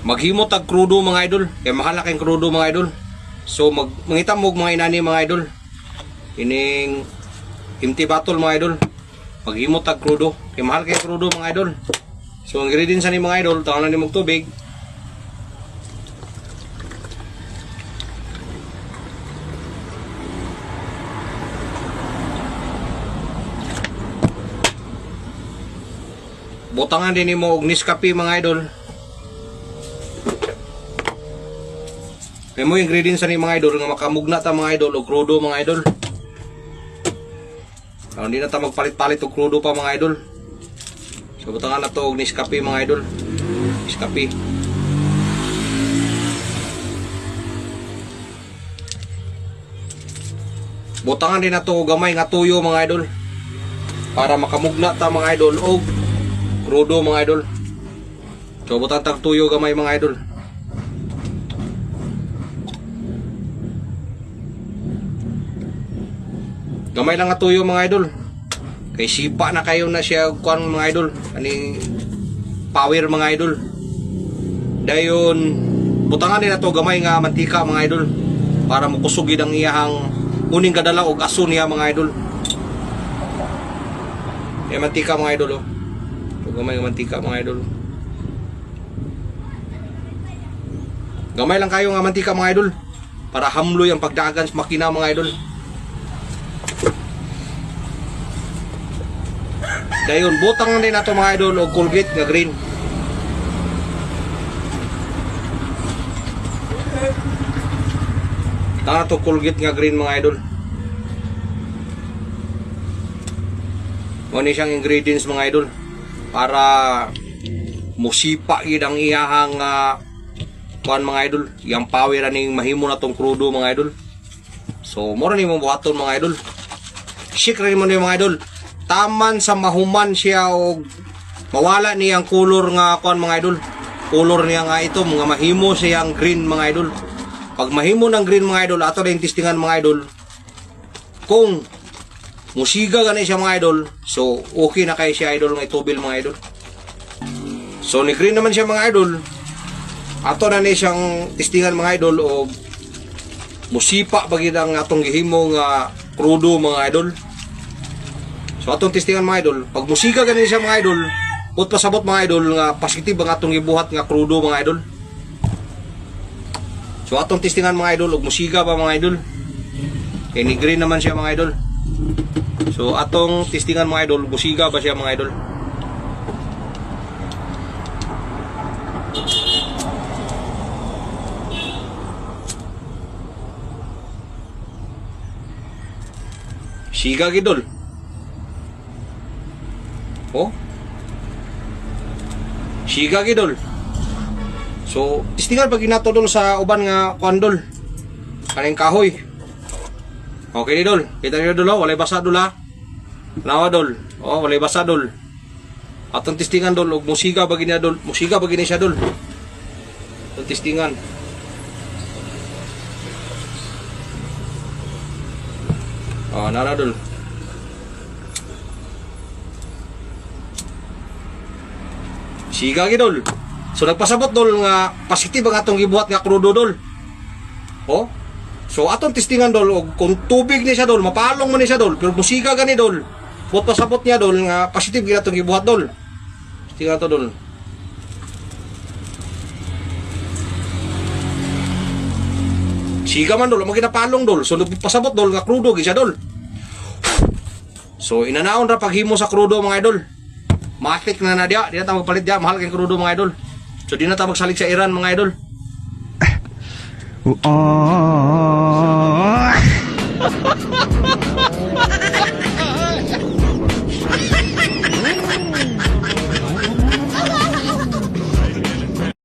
Maghimo tag krudo mga idol. Kaya mahal na kayong krudo mga idol. So mangita mo mga inani mga idol. Ining empty bottle mga idol. Maghimo tag krudo. Kaya mahal kayong krudo mga idol. So ang ingredients ni mga idol, taon na ni mong tubig. Butangan din mo og Nescafe mga idol. May mo ingredients ni mga idol nga makamugna ta mga idol og krudo mga idol. Hindi na ta magpalit-palit og krudo pa mga idol. So butangan na to og Nescafe mga idol. Nescafe. Butangan din na to og gamay nga tuyo mga idol. Para makamugna ta mga idol og krudo mga idol. So butan tag tuyo gamay mga idol. Gamay lang nga tuyo mga idol. Kay sipa na kayo na siya kuan mga idol. Ani power mga idol. Dayon butangan din nato gamay nga mantika mga idol para makusog gid ang iyahang uning kadala og aso niya mga idol. E mantika mga idol oh. Gamay nga mantika mga idol. Gamay lang kayo nga mantika mga idol para hamloy ang pagdagan sa makina mga idol. Dayon butang din nato mga idol og Colgate nga green. Nato Colgate nga green mga idol. Mo ni siyang ingredients mga idol para musipa gid ang iyahang kuan mga idol, yang power aning mahimo na tong krudo mga idol. So mo ra nimo buhaton mga idol. Shake ra nimo ni mga idol. Taman sa mahuman siya og mawala niyang color nga kuan mga idol. Color niya nga ito mga mahimo siyang green mga idol. Pag mahimo ng green mga idol, ato rin testingan mga idol. Kung musiga gani siya mga idol, so okay na kay siya idol nga itubil mga idol. So ni green naman siya mga idol. Ato na ni siyang testingan mga idol o musipa bagid ang atong gihimo nga krudo mga idol. So atong testingan mga idol, pag musika gani siya mga idol, put pasabot mga idol nga positive ang atong gibuhat nga krudo mga idol. So atong testingan mga idol og musika ba mga idol. Kay ni green naman siya mga idol. So atong testingan mga idol, musika ba siya mga idol. Siga gidol. Oh. Siga gidol. So, testingan pag ginato dol sa uban nga kuandol. Kaning kahoy. Okay dol. Kita niyo dol, walay basa dol ha. Nawa dol. Oh, walay basa dol. Atong testingan dol og musika pag gina dol. Musika pag gina siya dol. Atong testingan. Oh, nara dol. Siga gidol. So nagpasabot dol nga positive ang atong gibuhat nga krudo dol. Oh. So atong testingan dol og kung tubig ni siya dol, mapalong man ni siya dol, pero musika gani dol. Put pasabot niya dol nga positive gid atong gibuhat dol. Testingan to dol. Siga man dol, mo ginapalong dol. So nagpasabot dol nga krudo gid siya dol. So inanaon ra paghimo sa krudo mga idol. Matik na na dia, di na tayo magpalit dia, mahal kayong krudo mga idol. So di na tayo magsalig sa Iran mga idol. Oh.